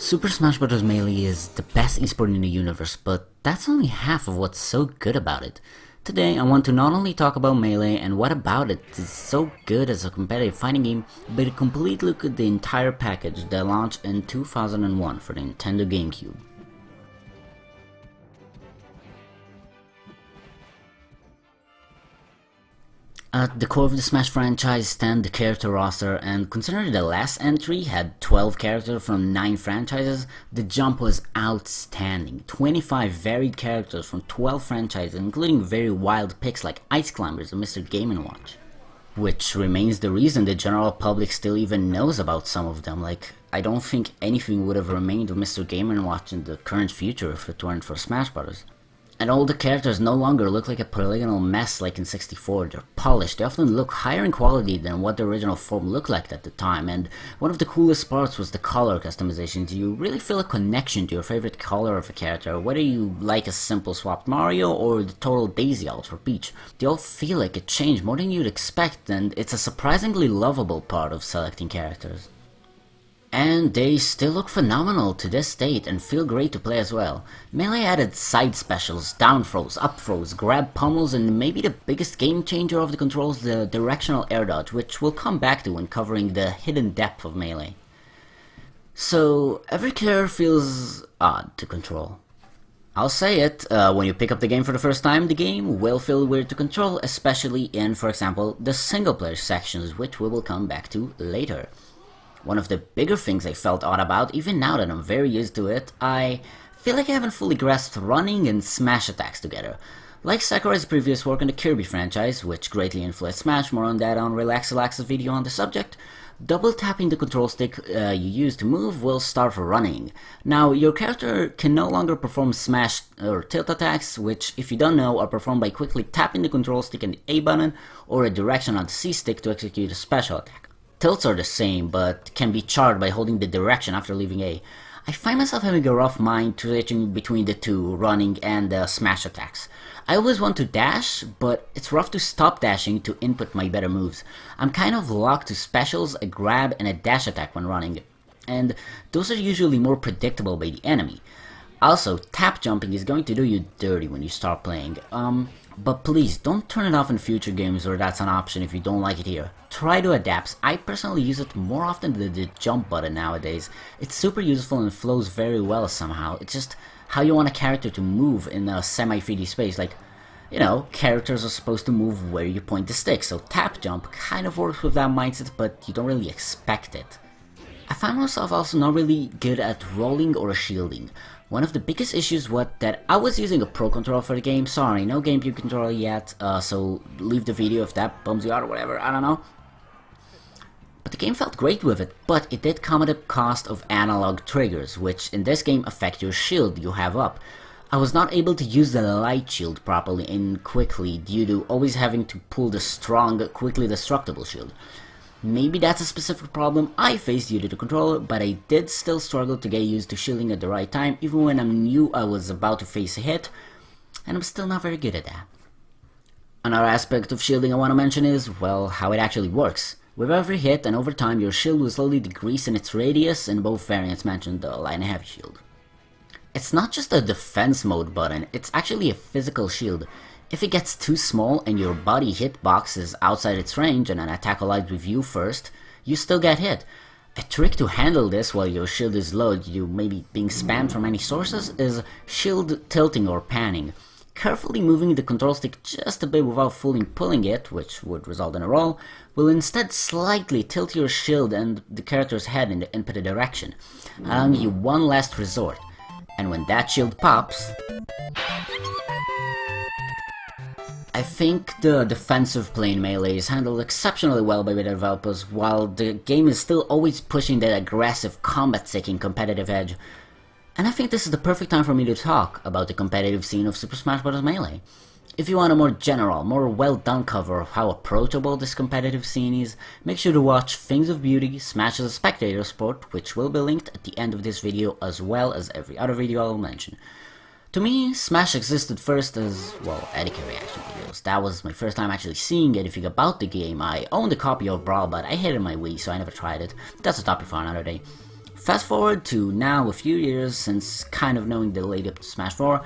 Super Smash Bros. Melee is the best esport in the universe, but that's only half of what's so good about it. Today I want to not only talk about Melee and what about it is so good as a competitive fighting game, but a complete look at the entire package that launched in 2001 for the Nintendo GameCube. At the core of the Smash franchise stand the character roster, and considering the last entry had 12 characters from 9 franchises, the jump was outstanding. 25 varied characters from 12 franchises, including very wild picks like Ice Climbers and Mr. Game & Watch. Which remains the reason the general public still even knows about some of them. Like, I don't think anything would have remained of Mr. Game & Watch in the current future if it weren't for Smash Bros. And all the characters no longer look like a polygonal mess like in 64, they're polished, they often look higher in quality than what the original form looked like at the time, and one of the coolest parts was the color customizations. You really feel a connection to your favorite color of a character, whether you like a simple swapped Mario or the total Daisy out for Peach. They all feel like a change more than you'd expect, and it's a surprisingly lovable part of selecting characters. And they still look phenomenal to this date and feel great to play as well. Melee added side specials, down throws, up throws, grab pummels, and maybe the biggest game changer of the controls, the directional air dodge, which we'll come back to when covering the hidden depth of Melee. So every character feels odd to control. I'll say it, when you pick up the game for the first time, the game will feel weird to control, especially in, for example, the single player sections, which we will come back to later. One of the bigger things I felt odd about, even now that I'm very used to it, I feel like I haven't fully grasped running and smash attacks together. Like Sakurai's previous work on the Kirby franchise, which greatly influenced Smash, more on that on Relax's video on the subject, double tapping the control stick you use to move will start running. Now, your character can no longer perform smash or tilt attacks, which, if you don't know, are performed by quickly tapping the control stick and the A button or a direction on the C stick to execute a special attack. Tilts are the same, but can be charged by holding the direction after leaving A. I find myself having a rough mind switching between the two, running and smash attacks. I always want to dash, but it's rough to stop dashing to input my better moves. I'm kind of locked to specials, a grab, and a dash attack when running, and those are usually more predictable by the enemy. Also, tap jumping is going to do you dirty when you start playing. But please, don't turn it off in future games where that's an option if you don't like it here. Try to adapt. I personally use it more often than the jump button nowadays. It's super useful and flows very well somehow. It's just how you want a character to move in a semi-3D space. Like, you know, characters are supposed to move where you point the stick, so tap jump kind of works with that mindset, but you don't really expect it. I find myself also not really good at rolling or shielding. One of the biggest issues was that I was using a Pro controller for the game. Sorry, no GameCube controller yet, so leave the video if that bums you out or whatever, I don't know. But the game felt great with it, but it did come at the cost of analog triggers, which in this game affect your shield you have up. I was not able to use the light shield properly and quickly due to always having to pull the strong, quickly destructible shield. Maybe that's a specific problem I faced due to the controller, but I did still struggle to get used to shielding at the right time, even when I knew I was about to face a hit, and I'm still not very good at that. Another aspect of shielding I want to mention is, well, how it actually works. With every hit and over time, your shield will slowly decrease in its radius, and both variants mentioned the light and heavy shield. It's not just a defense mode button, it's actually a physical shield. If it gets too small and your body hitbox is outside its range and an attack allies with you first, you still get hit. A trick to handle this while your shield is low, you may be being spammed from many sources, is shield tilting or panning. Carefully moving the control stick just a bit without fully pulling it, which would result in a roll, will instead slightly tilt your shield and the character's head in the inputted direction, allowing you one last resort. And when that shield pops, I think the defensive play in Melee is handled exceptionally well by the developers, while the game is still always pushing that aggressive, combat-seeking competitive edge. And I think this is the perfect time for me to talk about the competitive scene of Super Smash Bros. Melee. If you want a more general, more well-done cover of how approachable this competitive scene is, make sure to watch Things of Beauty, Smash as a Spectator Sport, which will be linked at the end of this video as well as every other video I will mention. To me, Smash existed first as, well, etiquette reaction videos. That was my first time actually seeing anything about the game. I owned a copy of Brawl, but I hated my Wii, so I never tried it. That's a topic for another day. Fast forward to now a few years since kind of knowing the lead up to Smash 4,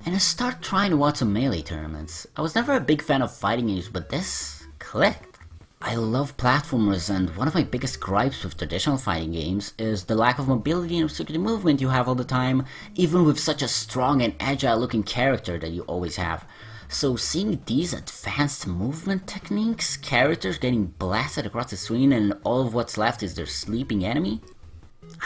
and I start trying to watch some Melee tournaments. I was never a big fan of fighting games, but this clicked. I love platformers, and one of my biggest gripes with traditional fighting games is the lack of mobility and restricted movement you have all the time, even with such a strong and agile looking character that you always have. So seeing these advanced movement techniques, characters getting blasted across the screen and all of what's left is their sleeping enemy,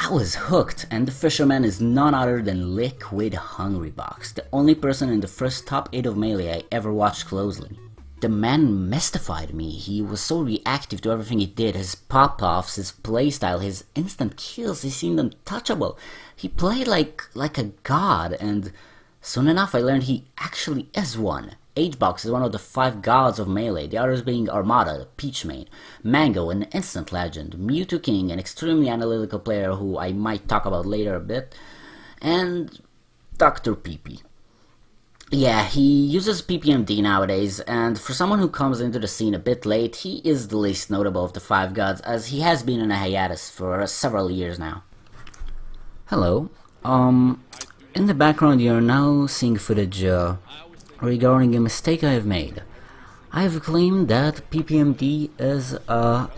I was hooked, and the fisherman is none other than Liquid Hungrybox, the only person in the first top 8 of Melee I ever watched closely. The man mystified me. He was so reactive to everything he did, his pop-offs, his playstyle, his instant kills, he seemed untouchable. He played like a god, and soon enough I learned he actually is one. Hbox is one of the 5 gods of Melee, the others being Armada, the Peach main, Mango, an instant legend, Mewtwo King, an extremely analytical player who I might talk about later a bit, and Dr. PP. Yeah, he uses PPMD nowadays, and for someone who comes into the scene a bit late, he is the least notable of the 5 gods, as he has been in a hiatus for several years now. Hello. In the background you're now seeing footage regarding a mistake I have made. I have claimed that PPMD is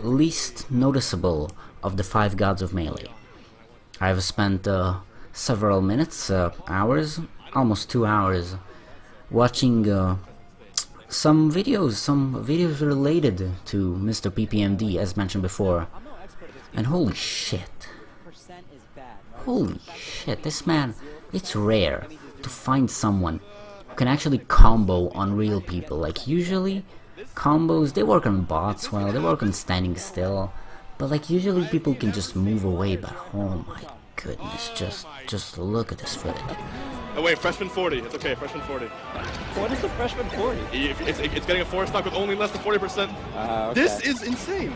least noticeable of the 5 gods of Melee. I have spent several minutes, hours, almost 2 hours, watching some videos related to Mr. PPMD as mentioned before, and holy shit, this man, it's rare to find someone who can actually combo on real people. Like usually combos, they work on bots, well, they work on standing still, but like usually people can just move away, but oh my goodness, just look at this footage. Oh wait, freshman 40. It's okay, freshman 40. What is the freshman 40? It's getting a 4 stock with only less than 40%. Okay. This is insane.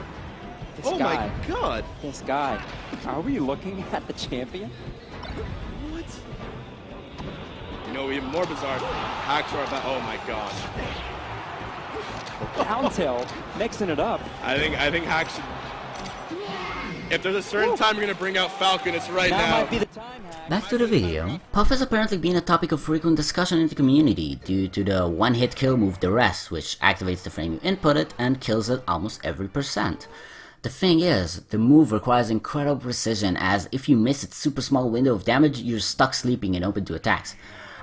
This guy. My god. This guy. Are we looking at the champion? What? You know, even more bizarre. Hacks are about. Oh my gosh. Down tilt, mixing it up. I think Hacks should. If there's a certain time you're gonna bring out Falcon, it's right That now. might be the time. Back to the video. Puff has apparently been a topic of frequent discussion in the community due to the one-hit kill move the rest, which activates the frame you inputted and kills it almost every percent. The thing is, the move requires incredible precision, as if you miss its super small window of damage, you're stuck sleeping and open to attacks.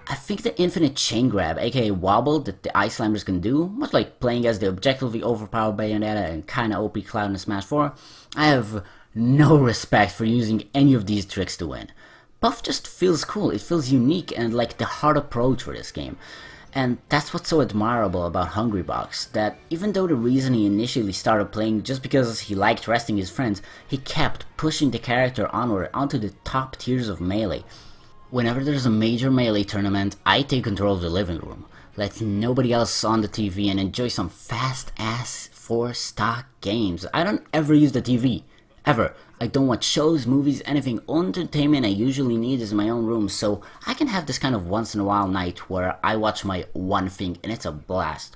I think the infinite chain grab, aka wobble, that the Ice Slammers can do, much like playing as the objectively overpowered Bayonetta and kinda OP Cloud in Smash 4, I have no respect for using any of these tricks to win. Puff just feels cool, it feels unique and like the hard approach for this game. And that's what's so admirable about Hungrybox, that even though the reason he initially started playing just because he liked resting his friends, he kept pushing the character onward onto the top tiers of Melee. Whenever there's a major Melee tournament, I take control of the living room, let nobody else on the TV and enjoy some fast-ass 4-stock games. I don't ever use the TV. Ever. I don't watch shows, movies, anything. Entertainment I usually need is my own room, so I can have this kind of once in a while night where I watch my one thing and it's a blast.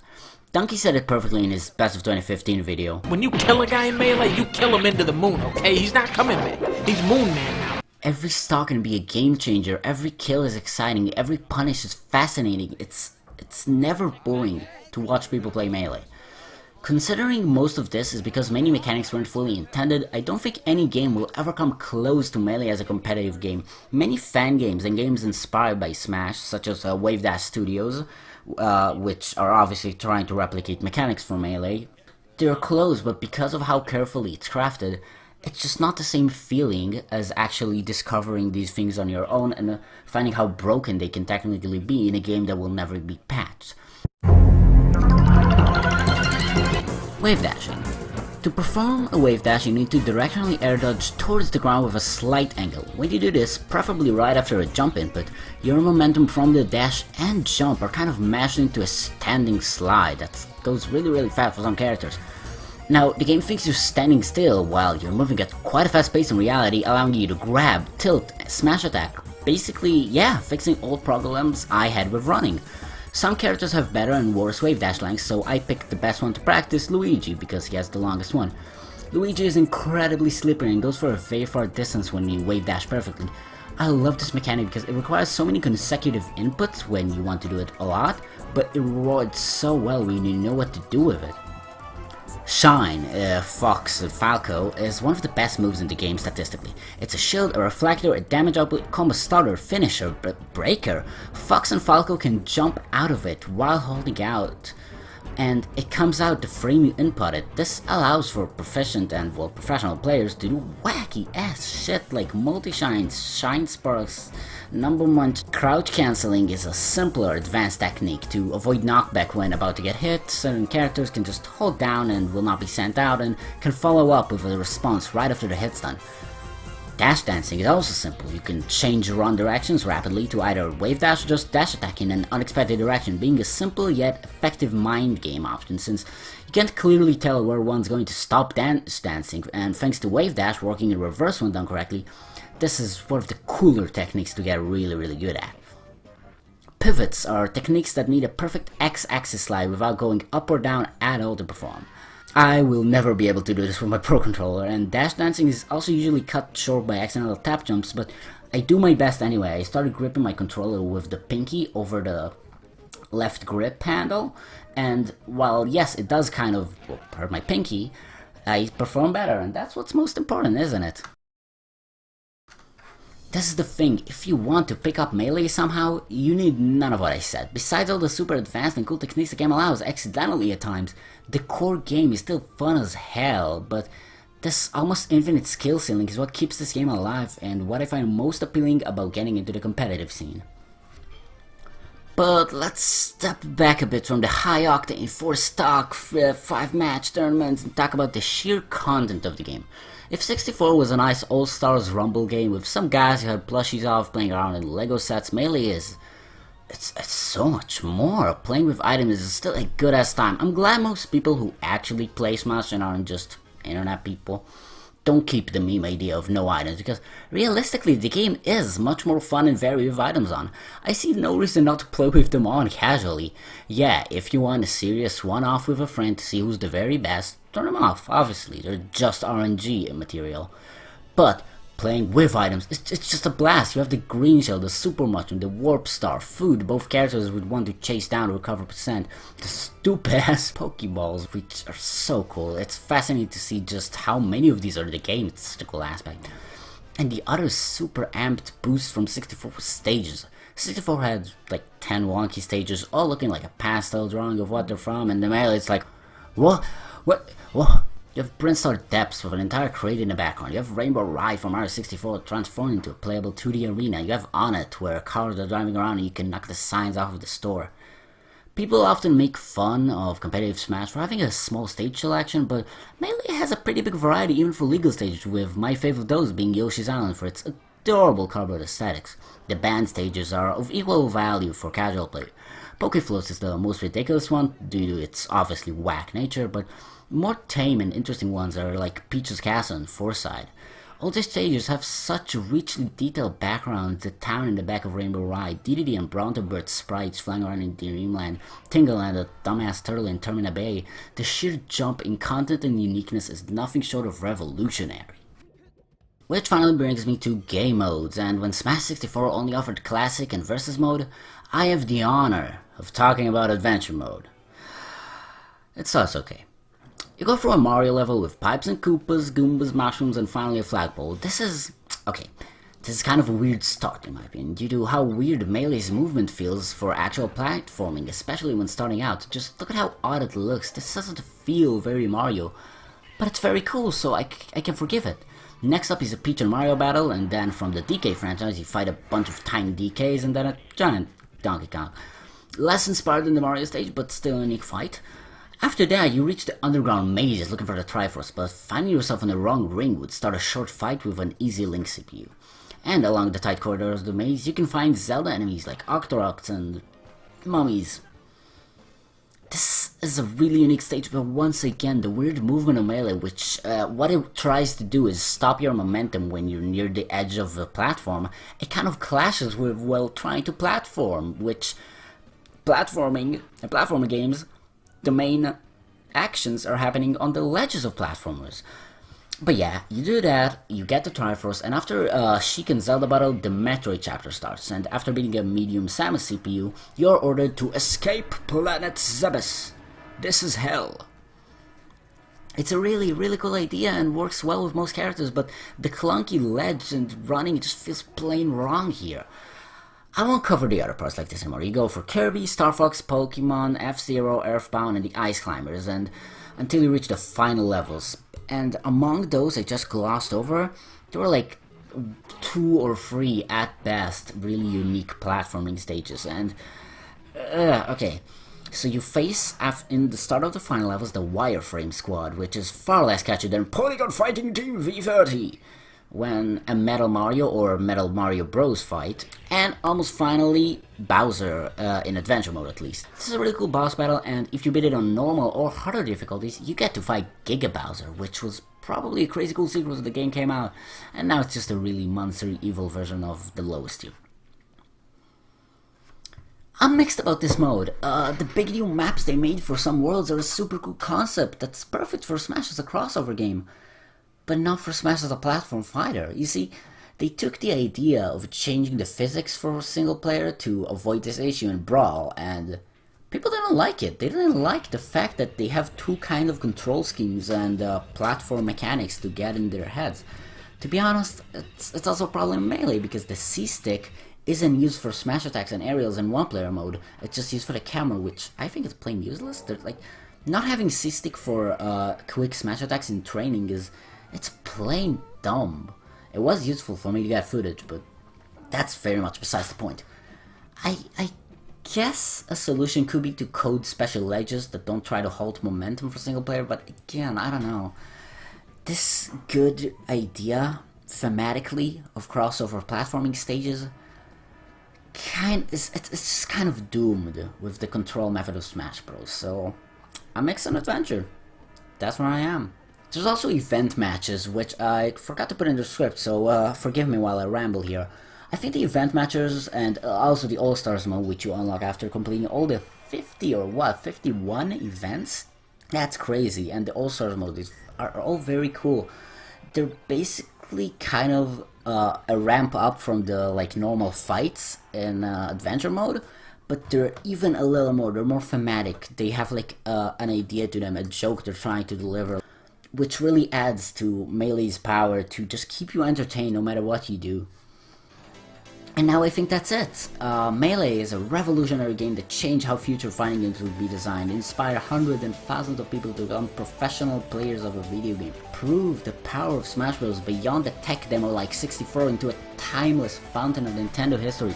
Donkey said it perfectly in his Best of 2015 video. When you kill a guy in Melee, you kill him into the moon, okay? He's not coming back. He's Moon Man now. Every stock can be a game changer, every kill is exciting, every punish is fascinating. It's never boring to watch people play Melee. Considering most of this is because many mechanics weren't fully intended, I don't think any game will ever come close to Melee as a competitive game. Many fan games and games inspired by Smash, such as Wave Dash Studios, which are obviously trying to replicate mechanics from Melee, they're close, but because of how carefully it's crafted, it's just not the same feeling as actually discovering these things on your own and finding how broken they can technically be in a game that will never be patched. Wave dashing. To perform a wave dash, you need to directionally air dodge towards the ground with a slight angle. When you do this, preferably right after a jump input, your momentum from the dash and jump are kind of mashed into a standing slide that goes really fast for some characters. Now, the game thinks you're standing still while you're moving at quite a fast pace in reality, allowing you to grab, tilt, smash attack. Basically, yeah, fixing old problems I had with running. Some characters have better and worse wave dash lengths, so I picked the best one to practice, Luigi, because he has the longest one. Luigi is incredibly slippery and goes for a very far distance when you wave dash perfectly. I love this mechanic because it requires so many consecutive inputs when you want to do it a lot, but it rewards so well when you know what to do with it. Shine, Fox Falco, is one of the best moves in the game statistically. It's a shield, a reflector, a damage output, combo starter, finisher, breaker. Fox and Falco can jump out of it while holding out, and it comes out the frame you input it. This allows for proficient and, well, professional players to do wacky ass shit like multi-shines, shine sparks, number munch. Crouch cancelling is a simpler advanced technique to avoid knockback when about to get hit. Certain characters can just hold down and will not be sent out, and can follow up with a response right after the hit's done. Dash dancing is also simple. You can change your run directions rapidly to either wave dash or just dash attack in an unexpected direction, being a simple yet effective mind game option since you can't clearly tell where one's going to stop dancing, and thanks to wave dash working in reverse when done correctly, this is one of the cooler techniques to get really good at. Pivots are techniques that need a perfect X-axis slide without going up or down at all to perform. I will never be able to do this with my Pro Controller, and dash dancing is also usually cut short by accidental tap jumps, but I do my best anyway. I started gripping my controller with the pinky over the left grip handle, and while yes, it does kind of hurt my pinky, I perform better, and that's what's most important, isn't it? This is the thing, if you want to pick up melee somehow, you need none of what I said. Besides all the super advanced and cool techniques the game allows, accidentally at times, the core game is still fun as hell, but this almost infinite skill ceiling is what keeps this game alive and what I find most appealing about getting into the competitive scene. But let's step back a bit from the high octane 4-stock 5-match tournaments and talk about the sheer content of the game. If 64 was a nice All-Stars Rumble game with some guys who had plushies off playing around in Lego sets, Melee is... It's so much more. Playing with items is still a good ass time. I'm glad most people who actually play Smash and aren't just internet people don't keep the meme idea of no items, because realistically the game is much more fun and varied with items on. I see no reason not to play with them on casually. Yeah, if you want a serious one-off with a friend to see who's the very best, turn them off, obviously, they're just RNG material. But playing with items, it's just a blast. You have the green shell, the super mushroom, the warp star, food both characters would want to chase down to recover percent, the stupid ass pokeballs, which are so cool. It's fascinating to see just how many of these are in the game. It's such a cool aspect. And the other super amped boost from 64 was stages. 64 had like 10 wonky stages, all looking like a pastel drawing of what they're from, and the Melee it's like, what? You have Brinstar Depths with an entire crate in the background. You have Rainbow Ride from Mario 64 transformed into a playable 2D arena. You have On It, where cars are driving around and you can knock the signs off of the store. People often make fun of competitive Smash for having a small stage selection, but Melee has a pretty big variety even for legal stages, with my favorite of those being Yoshi's Island for its adorable cardboard aesthetics. The band stages are of equal value for casual play. Pokefloats is the most ridiculous one due to its obviously whack nature, but more tame and interesting ones are like Peach's Castle and Forsyth. All these stages have such richly detailed backgrounds: the town in the back of Rainbow Ride, DDD and Bronterbird sprites flying around in Dreamland, Tingle and the dumbass turtle in Termina Bay. The sheer jump in content and uniqueness is nothing short of revolutionary. Which finally brings me to game modes, and when Smash 64 only offered Classic and Versus mode, I have the honor of talking about Adventure mode. It's also okay. You go through a Mario level with pipes and Koopas, Goombas, mushrooms, and finally a flagpole. This is kind of a weird start in my opinion, due to how weird Melee's movement feels for actual platforming, especially when starting out. Just look at how odd it looks. This doesn't feel very Mario, but it's very cool, so I can forgive it. Next up is a Peach and Mario battle, and then from the DK franchise you fight a bunch of tiny DKs and then a giant Donkey Kong. Less inspired than the Mario stage, but still a unique fight. After that, you reach the underground mazes looking for the Triforce, but finding yourself in the wrong ring would start a short fight with an easy Link CPU. And along the tight corridors of the maze, you can find Zelda enemies like Octoroks and mummies. This is a really unique stage, but once again, the weird movement of Melee, which what it tries to do is stop your momentum when you're near the edge of the platform. It kind of clashes with, well, trying to platform, which platforming games, the main actions are happening on the ledges of platformers. But yeah, you do that, you get the Triforce, and after Sheik and Zelda battle, the Metroid chapter starts, and after beating a medium Samus CPU, you're ordered to escape planet Zebes. This is hell. It's a really cool idea and works well with most characters, but the clunky ledge and running just feels plain wrong here. I won't cover the other parts like this anymore. You go for Kirby, Star Fox, Pokemon, F-Zero, Earthbound, and the Ice Climbers, and until you reach the final levels. And among those I just glossed over, there were like 2 or 3 at best really unique platforming stages, and okay. So you face, in the start of the final levels, the Wireframe Squad, which is far less catchy than Polygon Fighting Team V30, when a Metal Mario or Metal Mario Bros fight, and almost finally Bowser, in Adventure Mode at least. This is a really cool boss battle, and if you beat it on normal or harder difficulties, you get to fight Giga Bowser, which was probably a crazy cool sequel when the game came out, and now it's just a really monstery evil version of the lowest tier. I'm mixed about this mode. The big new maps they made for some worlds are a super cool concept that's perfect for Smash as a crossover game, but not for Smash as a platform fighter. You see, they took the idea of changing the physics for single player to avoid this issue in Brawl, and people didn't like it. They didn't like the fact that they have 2 kind of control schemes and platform mechanics to get in their heads. To be honest, it's also a problem in Melee, because the C-stick isn't used for smash attacks and aerials in one-player mode. It's just used for the camera, which I think is plain useless. They're, like, not having C-stick for quick smash attacks in training it's plain dumb. It was useful for me to get footage, but that's very much besides the point. I guess a solution could be to code special ledges that don't try to halt momentum for single player, but again, I don't know. This good idea, thematically, of crossover platforming stages, it's just kind of doomed with the control method of Smash Bros. So I mix an adventure. That's where I am. There's also event matches, which I forgot to put in the script, so forgive me while I ramble here. I think the event matches and also the All-Stars mode, which you unlock after completing all the 51 events, that's crazy. And the All-Stars mode are all very cool. They're basically kind of a ramp up from the like normal fights in adventure mode, but they're even a little more, they're more thematic. They have like an idea to them, a joke they're trying to deliver, which really adds to Melee's power to just keep you entertained no matter what you do. And now I think that's it. Melee is a revolutionary game that changed how future fighting games would be designed, inspire hundreds and thousands of people to become professional players of a video game, prove the power of Smash Bros. Beyond the tech demo like 64 into a timeless fountain of Nintendo history,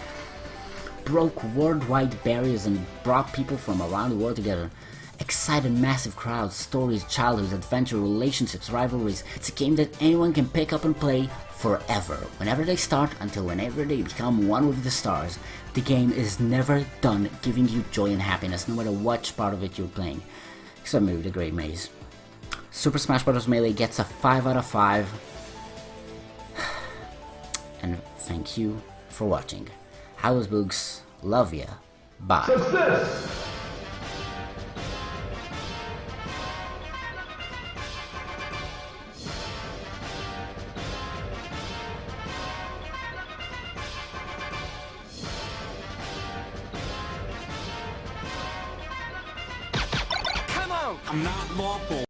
broke worldwide barriers and brought people from around the world together, excited massive crowds, stories, childhoods, adventure, relationships, rivalries. It's a game that anyone can pick up and play forever, whenever they start until whenever they become one with the stars. The game is never done giving you joy and happiness, no matter what part of it you're playing, except maybe the Great Maze. Super Smash Bros. Melee gets a 5 out of 5, and thank you for watching. I was Boogs, love ya, bye. Success! I'm not lawful.